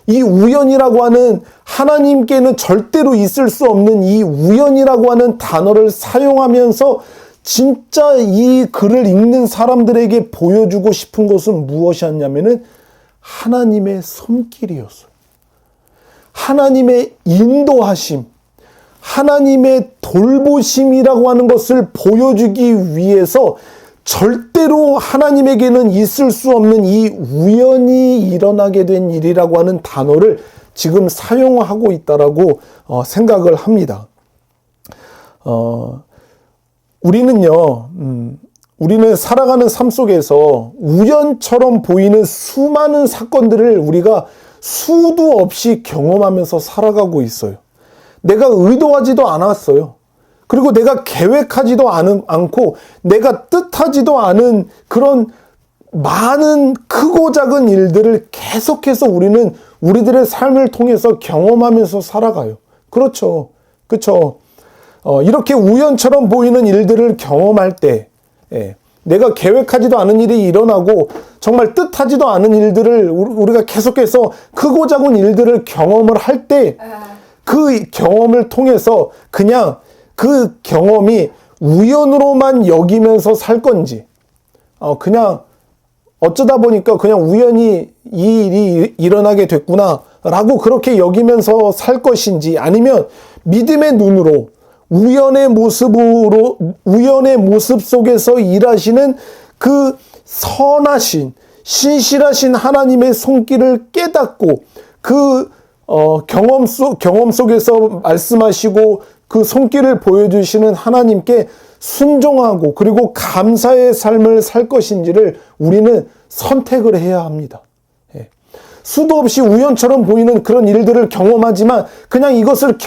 이 우연이라고 하는, 하나님께는 절대로 있을 수 없는 이 우연이라고 하는 단어를 사용하면서 진짜 이 글을 읽는 사람들에게 보여주고 싶은 것은 무엇이었냐면은 하나님의 손길이었어요. 하나님의 인도하심, 하나님의 돌보심이라고 하는 것을 보여주기 위해서 절대로 하나님에게는 있을 수 없는 이 우연히 일어나게 된 일이라고 하는 단어를 지금 사용하고 있다라고 생각을 합니다. 우리는 살아가는 삶 속에서 우연처럼 보이는 수많은 사건들을 우리가 수도 없이 경험하면서 살아가고 있어요. 내가 의도하지도 않았어요. 그리고 내가 계획하지도 않고 내가 뜻하지도 않은 그런 많은 크고 작은 일들을 계속해서 우리는 우리들의 삶을 통해서 경험하면서 살아가요. 그렇죠. 이렇게 우연처럼 보이는 일들을 경험할 때, 내가 계획하지도 않은 일이 일어나고 정말 뜻하지도 않은 일들을 우리가 계속해서 크고 작은 일들을 경험을 할 때, 그 경험을 통해서 그냥 그 경험이 우연으로만 여기면서 살 건지, 그냥 어쩌다 보니까 그냥 우연히 이 일이 일어나게 됐구나 라고 그렇게 여기면서 살 것인지, 아니면 믿음의 눈으로 우연의 모습 속에서 일하시는 그 선하신, 신실하신 하나님의 손길을 깨닫고 그 경험 속에서 말씀하시고 그 손길을 보여주시는 하나님께 순종하고 그리고 감사의 삶을 살 것인지를 우리는 선택을 해야 합니다. 수도 없이 우연처럼 보이는 그런 일들을 경험하지만 그냥 이것을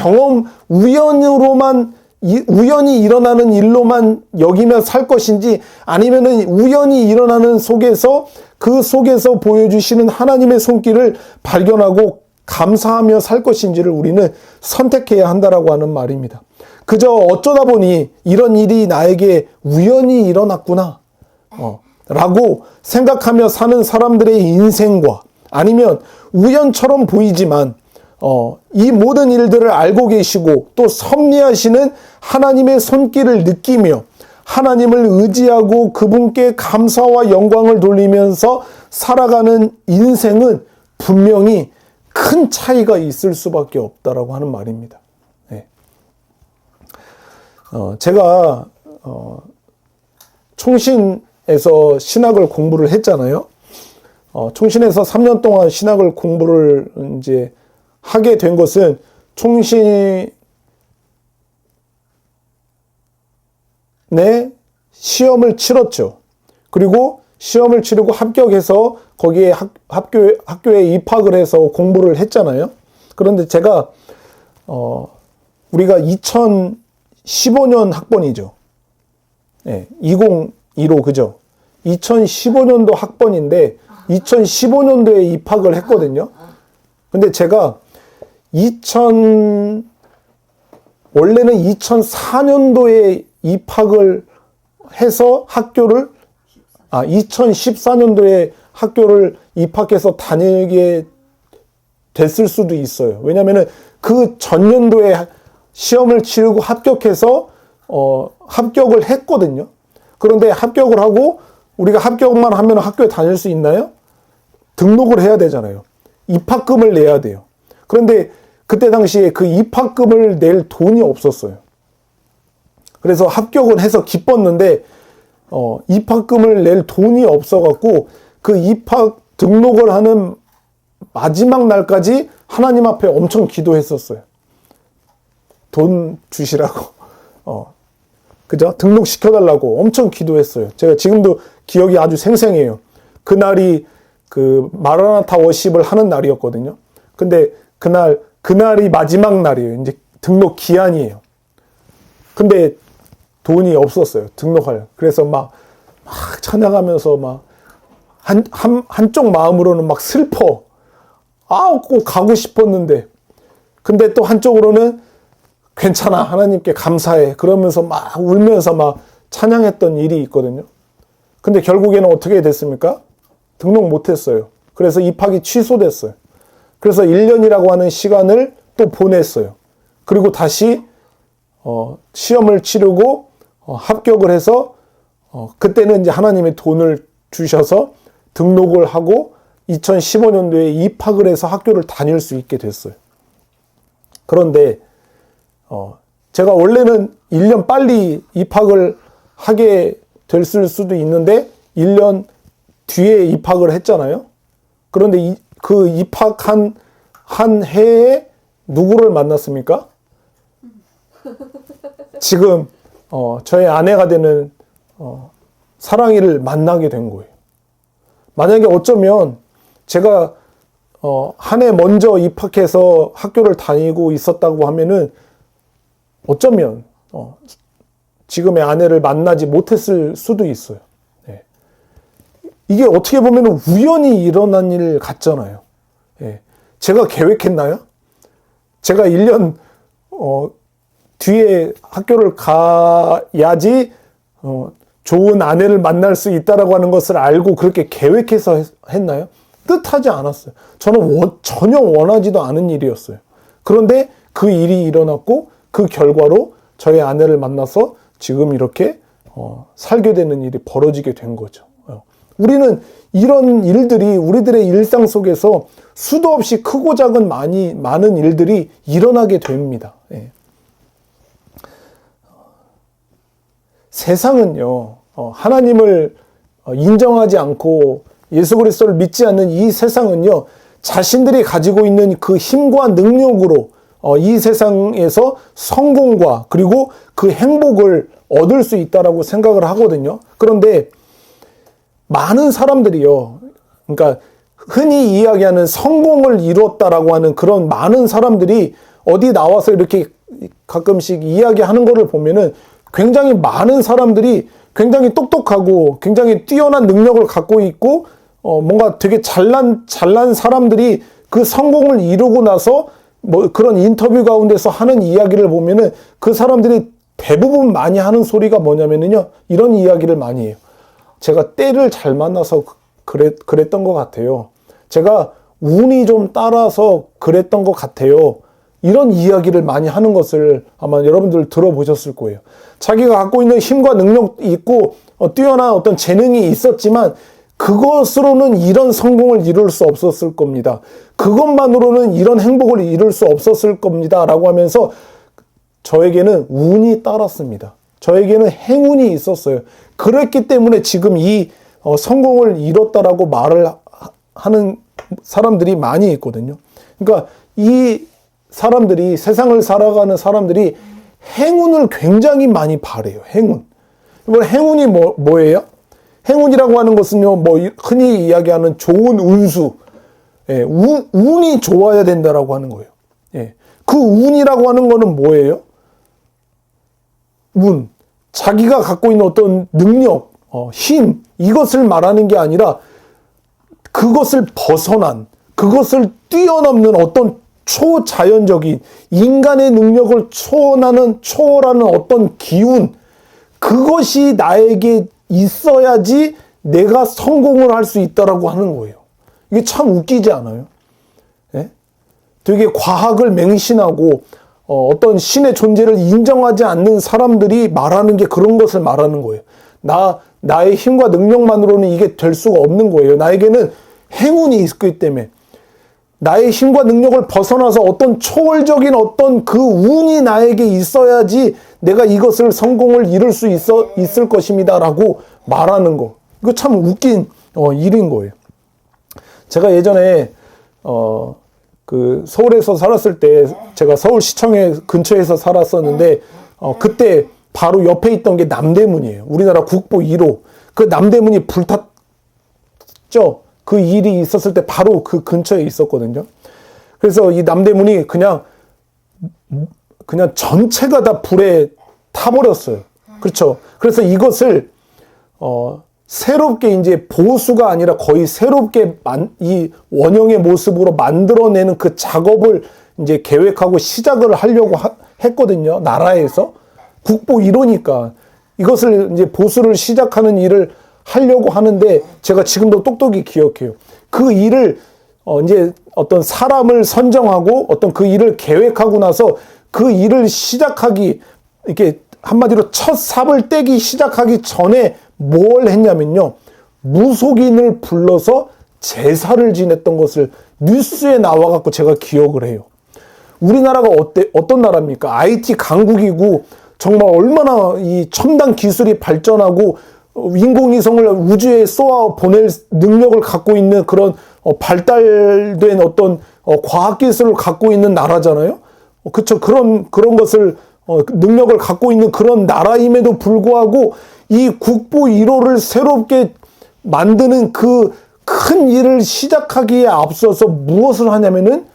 우연히 일어나는 일로만 여기며 살 것인지, 아니면은 우연히 일어나는 속에서 그 속에서 보여주시는 하나님의 손길을 발견하고 감사하며 살 것인지를 우리는 선택해야 한다라고 하는 말입니다. 그저 어쩌다 보니 이런 일이 나에게 우연히 일어났구나 라고 생각하며 사는 사람들의 인생과, 아니면 우연처럼 보이지만 이 모든 일들을 알고 계시고 또 섭리하시는 하나님의 손길을 느끼며 하나님을 의지하고 그분께 감사와 영광을 돌리면서 살아가는 인생은 분명히 큰 차이가 있을 수밖에 없다라고 하는 말입니다. 제가 총신에서 신학을 공부를 했잖아요. 총신에서 3년 동안 신학을 공부를 이제 하게 된 것은 총신의 시험을 치렀죠. 그리고 시험을 치르고 합격해서 거기에 학교에 입학을 해서 공부를 했잖아요. 그런데 제가 우리가 2015년 학번이죠. 2015 그죠? 2015년도 학번인데 2015년도에 입학을 했거든요. 근데 제가 원래는 2004년도에 입학을 해서 2014년도에 학교를 입학해서 다니게 됐을 수도 있어요. 왜냐면은 그 전년도에 시험을 치르고 합격해서 합격을 했거든요. 그런데 합격을 하고 우리가 합격만 하면 학교에 다닐 수 있나요? 등록을 해야 되잖아요. 입학금을 내야 돼요. 그런데 그때 당시에 그 입학금을 낼 돈이 없었어요. 그래서 합격을 해서 기뻤는데 입학금을 낼 돈이 없어갖고 그 입학 등록을 하는 마지막 날까지 하나님 앞에 엄청 기도했었어요. 돈 주시라고, 그죠? 등록시켜달라고 엄청 기도했어요. 제가 지금도 기억이 아주 생생해요. 그날이 그 마라나타 워십을 하는 날이었거든요. 근데 그날이 마지막 날이에요. 이제 등록 기한이에요. 근데 돈이 없었어요. 등록할. 그래서 막 찬양하면서 한쪽 마음으로는 막 슬퍼. 꼭 가고 싶었는데. 근데 또 한쪽으로는 괜찮아. 하나님께 감사해. 그러면서 막 울면서 막 찬양했던 일이 있거든요. 근데 결국에는 어떻게 됐습니까? 등록 못했어요. 그래서 입학이 취소됐어요. 그래서 1년이라고 하는 시간을 또 보냈어요. 그리고 다시 시험을 치르고 합격을 해서 그때는 이제 하나님의 돈을 주셔서 등록을 하고 2015년도에 입학을 해서 학교를 다닐 수 있게 됐어요. 그런데 제가 원래는 1년 빨리 입학을 하게 됐을 수도 있는데 1년 뒤에 입학을 했잖아요. 그런데 그 입학한 한 해에 누구를 만났습니까? 지금 저의 아내가 되는 사랑이를 만나게 된 거예요. 만약에 어쩌면 제가 한 해 먼저 입학해서 학교를 다니고 있었다고 하면은 어쩌면 지금의 아내를 만나지 못했을 수도 있어요. 네. 이게 어떻게 보면 우연히 일어난 일 같잖아요. 네. 제가 계획했나요? 제가 1년 뒤에 학교를 가야지 좋은 아내를 만날 수 있다라고 하는 것을 알고 그렇게 계획해서 했나요? 뜻하지 않았어요. 저는 전혀 원하지도 않은 일이었어요. 그런데 그 일이 일어났고 그 결과로 저의 아내를 만나서 지금 이렇게 살게 되는 일이 벌어지게 된 거죠. 우리는 이런 일들이 우리들의 일상 속에서 수도 없이 크고 작은 많은 일들이 일어나게 됩니다. 예. 세상은요, 하나님을 인정하지 않고 예수 그리스도를 믿지 않는 이 세상은요, 자신들이 가지고 있는 그 힘과 능력으로 이 세상에서 성공과 그리고 그 행복을 얻을 수 있다라고 생각을 하거든요. 그런데 많은 사람들이요, 그러니까 흔히 이야기하는 성공을 이뤘다라고 하는 그런 많은 사람들이 어디 나와서 이렇게 가끔씩 이야기하는 거를 보면은 굉장히 많은 사람들이 굉장히 똑똑하고 굉장히 뛰어난 능력을 갖고 있고 뭔가 되게 잘난 사람들이 그 성공을 이루고 나서 뭐 그런 인터뷰 가운데서 하는 이야기를 보면은 그 사람들이 대부분 많이 하는 소리가 뭐냐면은요, 이런 이야기를 많이 해요. 제가 때를 잘 만나서 그랬던 것 같아요. 제가 운이 좀 따라서 그랬던 것 같아요. 이런 이야기를 많이 하는 것을 아마 여러분들 들어보셨을 거예요. 자기가 갖고 있는 힘과 능력이 있고 뛰어난 어떤 재능이 있었지만 그것으로는 이런 성공을 이룰 수 없었을 겁니다. 그것만으로는 이런 행복을 이룰 수 없었을 겁니다. 라고 하면서 저에게는 운이 따랐습니다. 저에게는 행운이 있었어요. 그랬기 때문에 지금 이 성공을 이뤘다라고 말을 하는 사람들이 많이 있거든요. 그러니까 이 사람들이, 세상을 살아가는 사람들이 행운을 굉장히 많이 바래요. 행운. 이번 행운이 뭐예요? 행운이라고 하는 것은요, 뭐 흔히 이야기하는 좋은 운수, 예, 운이 좋아야 된다라고 하는 거예요. 예, 그 운이라고 하는 거는 뭐예요? 운, 자기가 갖고 있는 어떤 능력, 힘, 이것을 말하는 게 아니라 그것을 벗어난, 그것을 뛰어넘는 어떤 초자연적인 인간의 능력을 초월하는 어떤 기운, 그것이 나에게 있어야지 내가 성공을 할 수 있다라고 하는 거예요. 이게 참 웃기지 않아요? 예? 되게 과학을 맹신하고 어떤 신의 존재를 인정하지 않는 사람들이 말하는 게 그런 것을 말하는 거예요. 나의 힘과 능력만으로는 이게 될 수가 없는 거예요. 나에게는 행운이 있기 때문에. 나의 힘과 능력을 벗어나서 어떤 초월적인 어떤 그 운이 나에게 있어야지 내가 이것을 성공을 이룰 수 있을 것입니다. 라고 말하는 거. 이거 참 웃긴 일인 거예요. 제가 예전에 그 서울에서 살았을 때 제가 서울시청에 근처에서 살았었는데 그때 바로 옆에 있던 게 남대문이에요. 우리나라 국보 1호. 그 남대문이 불탔죠. 그 일이 있었을 때 바로 그 근처에 있었거든요. 그래서 이 남대문이 그냥 전체가 다 불에 타버렸어요. 그렇죠. 그래서 이것을 새롭게 이제 보수가 아니라 거의 새롭게 이 원형의 모습으로 만들어내는 그 작업을 이제 계획하고 시작을 하려고 했거든요. 나라에서. 국보 1호니까 이것을 이제 보수를 시작하는 일을 하려고 하는데 제가 지금도 똑똑히 기억해요. 그 일을 이제 어떤 사람을 선정하고 어떤 그 일을 계획하고 나서 그 일을 시작하기, 이렇게 한마디로 첫 삽을 떼기 시작하기 전에 뭘 했냐면요. 무속인을 불러서 제사를 지냈던 것을 뉴스에 나와갖고 제가 기억을 해요. 우리나라가 어떤 나라입니까? IT 강국이고 정말 얼마나 이 첨단 기술이 발전하고 인공위성을 우주에 쏘아 보낼 능력을 갖고 있는 그런 발달된 어떤 과학기술을 갖고 있는 나라잖아요. 그쵸. 그런 것을 능력을 갖고 있는 그런 나라임에도 불구하고 이 국보 1호를 새롭게 만드는 그 큰 일을 시작하기에 앞서서 무엇을 하냐면은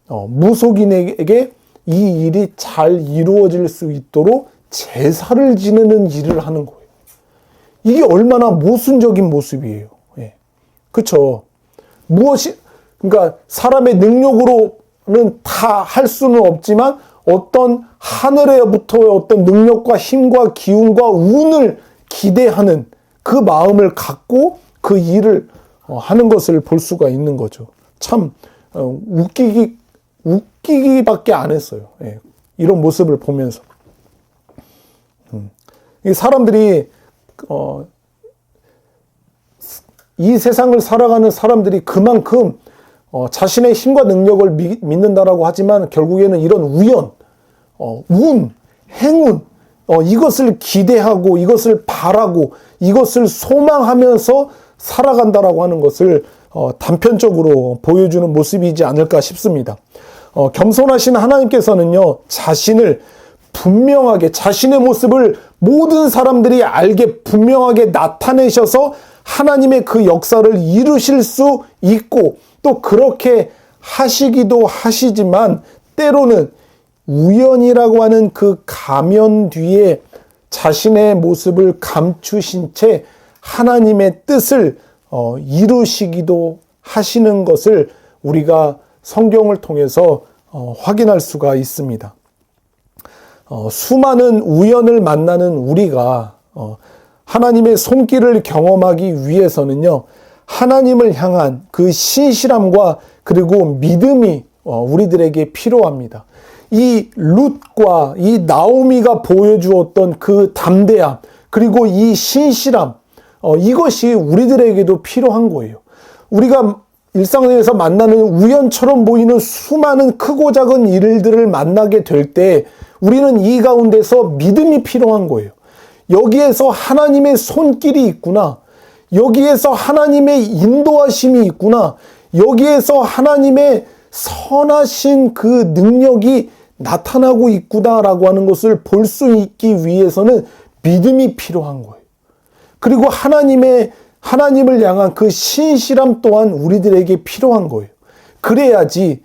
무속인에게 이 일이 잘 이루어질 수 있도록 제사를 지내는 일을 하는 거예요. 이게 얼마나 모순적인 모습이에요. 예. 그쵸. 그러니까 사람의 능력으로는 다 할 수는 없지만 어떤 하늘에부터의 어떤 능력과 힘과 기운과 운을 기대하는 그 마음을 갖고 그 일을 하는 것을 볼 수가 있는 거죠. 참 웃기기밖에 안 했어요. 예. 이런 모습을 보면서. 이 사람들이 이 세상을 살아가는 사람들이 그만큼 자신의 힘과 능력을 믿는다라고 하지만 결국에는 이런 우연, 운, 행운, 이것을 기대하고 이것을 바라고 이것을 소망하면서 살아간다라고 하는 것을 단편적으로 보여주는 모습이지 않을까 싶습니다. 겸손하신 하나님께서는요, 자신을 분명하게, 자신의 모습을 모든 사람들이 알게 분명하게 나타내셔서 하나님의 그 역사를 이루실 수 있고 또 그렇게 하시기도 하시지만 때로는 우연이라고 하는 그 가면 뒤에 자신의 모습을 감추신 채 하나님의 뜻을 이루시기도 하시는 것을 우리가 성경을 통해서 확인할 수가 있습니다. 수많은 우연을 만나는 우리가 하나님의 손길을 경험하기 위해서는요, 하나님을 향한 그 신실함과 그리고 믿음이 우리들에게 필요합니다. 이 룻과 이 나오미가 보여주었던 그 담대함, 그리고 이 신실함, 이것이 우리들에게도 필요한 거예요. 우리가 일상에서 만나는 우연처럼 보이는 수많은 크고 작은 일들을 만나게 될 때 우리는 이 가운데서 믿음이 필요한 거예요. 여기에서 하나님의 손길이 있구나. 여기에서 하나님의 인도하심이 있구나. 여기에서 하나님의 선하신 그 능력이 나타나고 있구나라고 하는 것을 볼 수 있기 위해서는 믿음이 필요한 거예요. 그리고 하나님을 향한 그 신실함 또한 우리들에게 필요한 거예요. 그래야지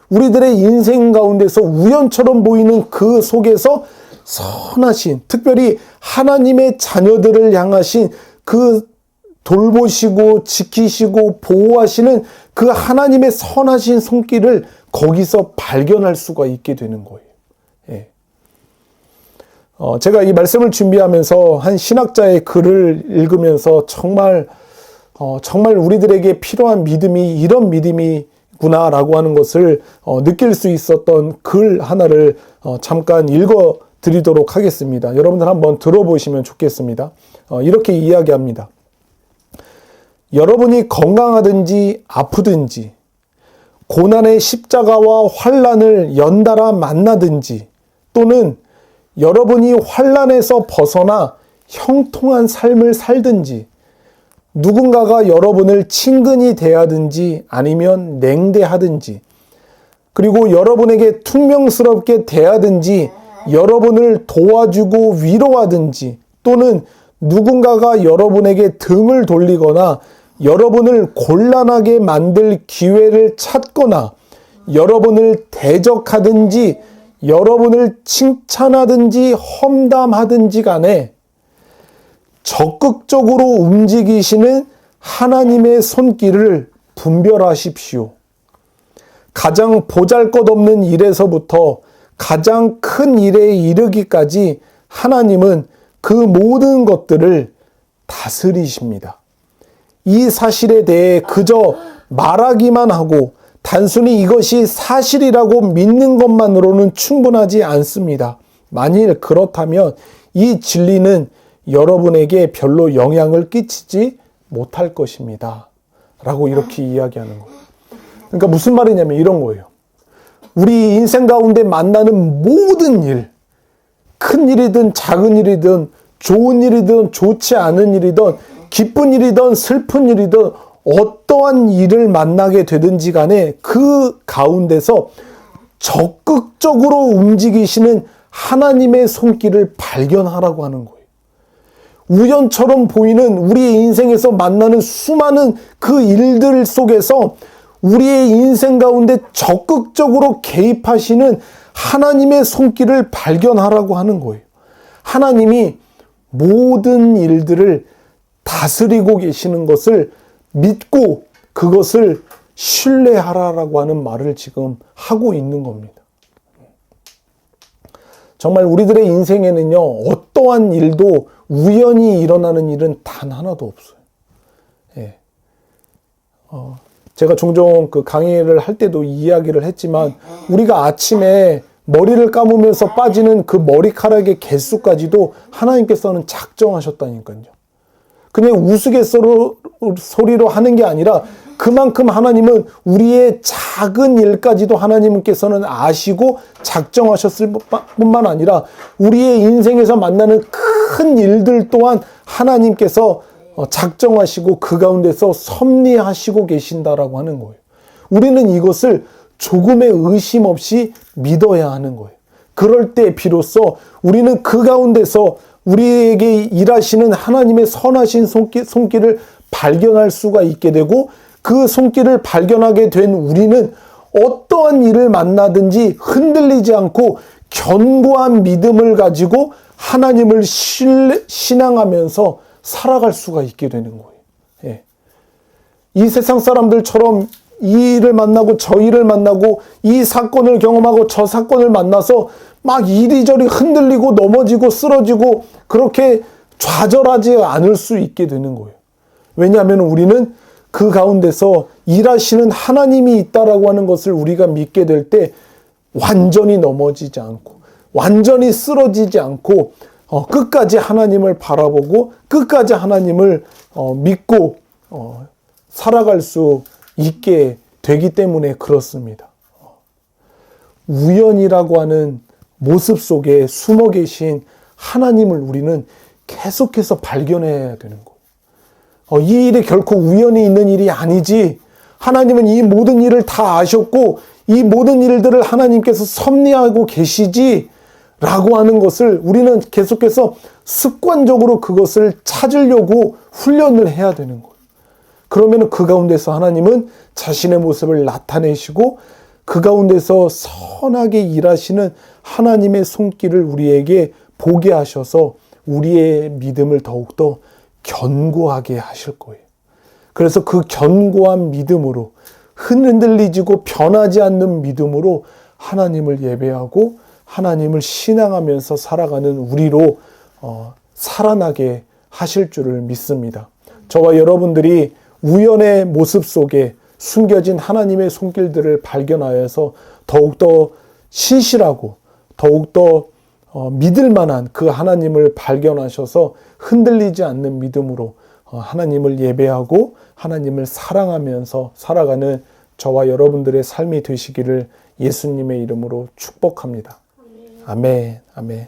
우리들의 인생 가운데서 우연처럼 보이는 그 속에서 선하신, 특별히 하나님의 자녀들을 향하신 그 돌보시고 지키시고 보호하시는 그 하나님의 선하신 손길을 거기서 발견할 수가 있게 되는 거예요. 예. 제가 이 말씀을 준비하면서 한 신학자의 글을 읽으면서 정말 우리들에게 필요한 믿음이 이런 믿음이구나라고 하는 것을 느낄 수 있었던 글 하나를 잠깐 읽어 드리도록 하겠습니다. 여러분들 한번 들어보시면 좋겠습니다. 이렇게 이야기합니다. 여러분이 건강하든지 아프든지 고난의 십자가와 환난을 연달아 만나든지 또는 여러분이 환난에서 벗어나 형통한 삶을 살든지 누군가가 여러분을 친근히 대하든지 아니면 냉대하든지, 그리고 여러분에게 퉁명스럽게 대하든지 여러분을 도와주고 위로하든지, 또는 누군가가 여러분에게 등을 돌리거나 여러분을 곤란하게 만들 기회를 찾거나 여러분을 대적하든지 여러분을 칭찬하든지 험담하든지 간에 적극적으로 움직이시는 하나님의 손길을 분별하십시오. 가장 보잘것없는 일에서부터 가장 큰 일에 이르기까지 하나님은 그 모든 것들을 다스리십니다. 이 사실에 대해 그저 말하기만 하고 단순히 이것이 사실이라고 믿는 것만으로는 충분하지 않습니다. 만일 그렇다면 이 진리는 여러분에게 별로 영향을 끼치지 못할 것입니다. 라고 이렇게 이야기하는 거예요. 그러니까 무슨 말이냐면 이런 거예요. 우리 인생 가운데 만나는 모든 일, 큰 일이든 작은 일이든 좋은 일이든 좋지 않은 일이든 기쁜 일이든 슬픈 일이든 어떠한 일을 만나게 되든지 간에 그 가운데서 적극적으로 움직이시는 하나님의 손길을 발견하라고 하는 거예요. 우연처럼 보이는 우리의 인생에서 만나는 수많은 그 일들 속에서 우리의 인생 가운데 적극적으로 개입하시는 하나님의 손길을 발견하라고 하는 거예요. 하나님이 모든 일들을 다스리고 계시는 것을 믿고 그것을 신뢰하라라고 하는 말을 지금 하고 있는 겁니다. 정말 우리들의 인생에는요, 어떠한 일도 우연히 일어나는 일은 단 하나도 없어요. 예. 제가 종종 그 강의를 할 때도 이야기를 했지만, 우리가 아침에 머리를 감으면서 빠지는 그 머리카락의 개수까지도 하나님께서는 작정하셨다니까요. 그냥 우스갯소리로 하는 게 아니라 그만큼 하나님은 우리의 작은 일까지도 하나님께서는 아시고 작정하셨을 뿐만 아니라 우리의 인생에서 만나는 큰 일들 또한 하나님께서 작정하시고 그 가운데서 섭리하시고 계신다라고 하는 거예요. 우리는 이것을 조금의 의심 없이 믿어야 하는 거예요. 그럴 때 비로소 우리는 그 가운데서 우리에게 일하시는 하나님의 선하신 손길을 발견할 수가 있게 되고, 그 손길을 발견하게 된 우리는 어떠한 일을 만나든지 흔들리지 않고 견고한 믿음을 가지고 하나님을 신앙하면서 살아갈 수가 있게 되는 거예요. 예. 이 세상 사람들처럼 이 일을 만나고 저 일을 만나고 이 사건을 경험하고 저 사건을 만나서 막 이리저리 흔들리고 넘어지고 쓰러지고 그렇게 좌절하지 않을 수 있게 되는 거예요. 왜냐하면 우리는 그 가운데서 일하시는 하나님이 있다라고 하는 것을 우리가 믿게 될 때 완전히 넘어지지 않고 완전히 쓰러지지 않고 끝까지 하나님을 바라보고 끝까지 하나님을 믿고 살아갈 수 있게 되기 때문에 그렇습니다. 우연이라고 하는 모습 속에 숨어 계신 하나님을 우리는 계속해서 발견해야 되는 거예요. 이 일이 결코 우연히 있는 일이 아니지, 하나님은 이 모든 일을 다 아셨고 이 모든 일들을 하나님께서 섭리하고 계시지 라고 하는 것을 우리는 계속해서 습관적으로 그것을 찾으려고 훈련을 해야 되는 거예요. 그러면 그 가운데서 하나님은 자신의 모습을 나타내시고 그 가운데서 선하게 일하시는 하나님의 손길을 우리에게 보게 하셔서 우리의 믿음을 더욱더 견고하게 하실 거예요. 그래서 그 견고한 믿음으로, 흔들리지고 변하지 않는 믿음으로 하나님을 예배하고 하나님을 신앙하면서 살아가는 우리로 살아나게 하실 줄을 믿습니다. 저와 여러분들이 우연의 모습 속에 숨겨진 하나님의 손길들을 발견하여서 더욱더 신실하고 더욱더 믿을 만한 그 하나님을 발견하셔서 흔들리지 않는 믿음으로 하나님을 예배하고 하나님을 사랑하면서 살아가는 저와 여러분들의 삶이 되시기를 예수님의 이름으로 축복합니다. 아멘, 아멘.